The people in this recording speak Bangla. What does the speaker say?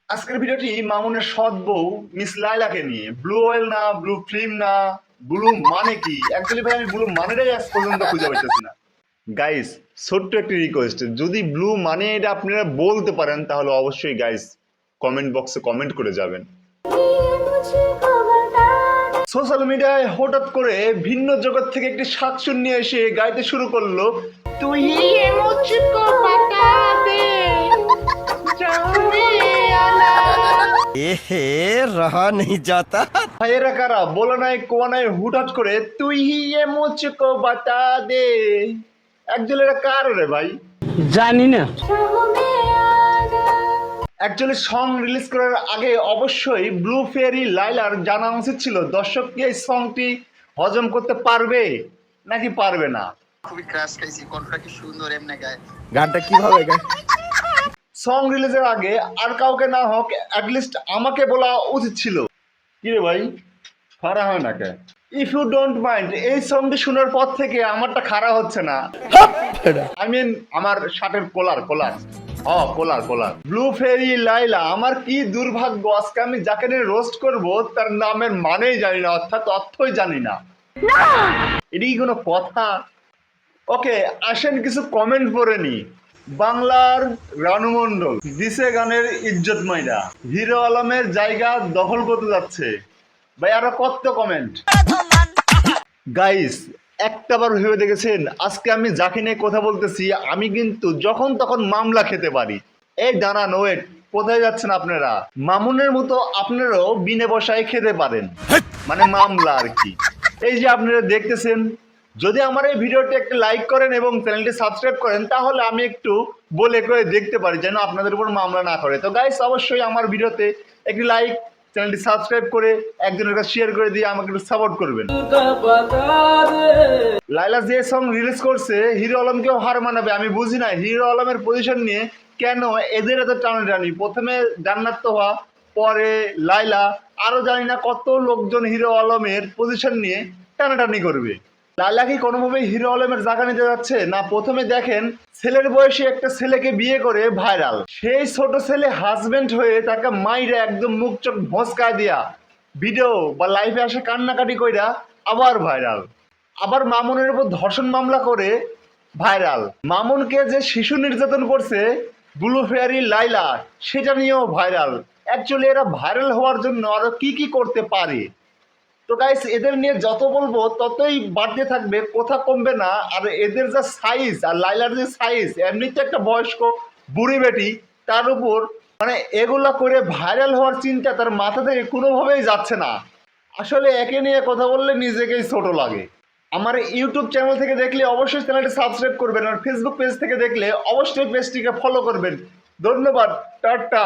আজকের ভিডিওটি মামুনের সৎ বউ মিস লাইলাকে নিয়ে। ব্লু ওয়েল না, ব্লু ফিল্ম না, ব্লু মানে কি? অ্যাকচুয়ালি ভাই আমি ব্লু মানেটাই আজ পর্যন্ত খুঁজে পাইতেছি না। গাইস, ছোট্ট একটি রিকোয়েস্ট, যদি ব্লু মানে এটা আপনারা বলতে পারেন তাহলে অবশ্যই গাইস কমেন্ট বক্সে কমেন্ট করে যাবেন। সোশ্যাল মিডিয়ায় হঠাৎ করে ভিন্ন জগৎ থেকে একটি শাকচুন নিয়ে এসে গাইতে শুরু করলো, তুই মুঝকো বাতা দে জানে আলা। এহে রহা नहीं जाता। ভাইয়েরা কারা বলে নাই কোয়া নাই হুটহাট করে তুই হি মুঝকো বাতা দে। একচুয়ালি এটা কার রে ভাই? জানি না। অ্যাকচুয়ালি সং রিলিজ করার আগে অবশ্যই ব্লু ফেয়ারি লাইলার জানা উচিত ছিল দর্শক কি এই সংটি হজম করতে পারবে নাকি পারবে না। খুবই ক্রাশ খাইছি, কণ্ঠটা কি সুন্দর এমনি গায়। গানটা কিভাবে গায়? সং রিলিজের আগে আর কাউকে না হোক অ্যাটলিস্ট আমাকে বলা উচিত ছিল। কি রে ভাই, খারা হয় না কে? ইফ ইউ ডোন্ট মাইন্ড, এই সংটি শোনার পর থেকে আমারটা খারাপ হচ্ছে না। আই মিন আমার শার্টের কোলার কোলার ব্লু ফেরি লাইলা, আমার কি দুর্ভাগ্য আজকে আমি যাকে নিয়ে রোস্ট করব তার নামের মানেই জানি না, অর্থাৎ অর্থই জানি না। এটি কোনো কথা? ওকে, আসেন কিছু কমেন্ট পড়ে নি। বাংলার রানু মণ্ডল দিছে গানের ইজ্জত মাইরা, হিরো আলমের জায়গা দখল করতে যাচ্ছে। ভাই আরো কত কমেন্ট। গাইস, একটাবার ভেবে দেখেছেন আজকে আমি যাকে নিয়ে কথা বলতেছি আমি কিন্তু যখন তখন মামলা খেতে পারি। এই দাঁড়ান, ওয়েট, কোথায় যাচ্ছেন আপনারা? মামুনের মতো আপনারাও বিনে বসায় খেতে পারেন, মানে মামলা আর কি। এই যে আপনারা দেখতেছেন, যদি আমার এই ভিডিওটি একটা লাইক করেন এবং চ্যানেলটি সাবস্ক্রাইব করেন তাহলে আমি একটু বলে করে দেখতে পারি যেন আপনাদের উপর মামলা না করে। তো গাইস, অবশ্যই আমার ভিডিওতে একটি লাইক, চ্যানেলটি সাবস্ক্রাইব করে একজনের কাছে শেয়ার করে দিয়ে আমাকে একটু সাপোর্ট করবেন। লাইলা যে সং রিলিজ করছে হিরো আলমকেও হার মানাবে, আমি বুঝি না হিরো আলমের পজিশন নিয়ে কেন এদের এত টানাটানি। প্রথমে জান্নাত তোহা, পরে লাইলা, আরো জানি না কত লোকজন হিরো আলমের পজিশন নিয়ে টানাটানি করবে। লাইলা কি কোনোভাবে হিরো আলমের জায়গা নিতে যাচ্ছে না? প্রথমে দেখেন ছেলের বয়সে একটা ছেলেকে বিয়ে করে ভাইরাল, সেই ছোট ছেলে হাজবেন্ড হয়ে তাকে মাইরা একদম মুখ চোখ ভস্কা দিয়া ভিডিও বা লাইভে আসে কান্নাকাটি কইরা আবার ভাইরাল। আবার মামুনের উপর ধর্ষণ মামলা করে ভাইরাল। মামুনকে যে শিশু নির্যাতন করছে ব্লু ফেয়ারি লাইলা, সেটা নিয়েও ভাইরাল। অ্যাকচুয়ালি এরা ভাইরাল হওয়ার জন্য আরো কি কি করতে পারে। তো গাইস, এদের নিয়ে যত বলবো ততই বাড়তে থাকবে, কথা কমবে না। আর এদের যা সাইজ আর লাইলার যে সাইজ, এমনিতে একটা বয়স্ক বুড়ি বেটি, তার উপর মানে এগুলা করে ভাইরাল হওয়ার চিন্তা তার মাথা থেকে কোনোভাবেই যাচ্ছে না। আসলে একে নিয়ে কথা বললে নিজেকেই ছোট লাগে। আমার ইউটিউব চ্যানেল থেকে দেখলে অবশ্যই চ্যানেলটি সাবস্ক্রাইব করবেন, আর ফেসবুক পেজ থেকে দেখলে অবশ্যই পেজটিকে ফলো করবেন। ধন্যবাদ, টাটা।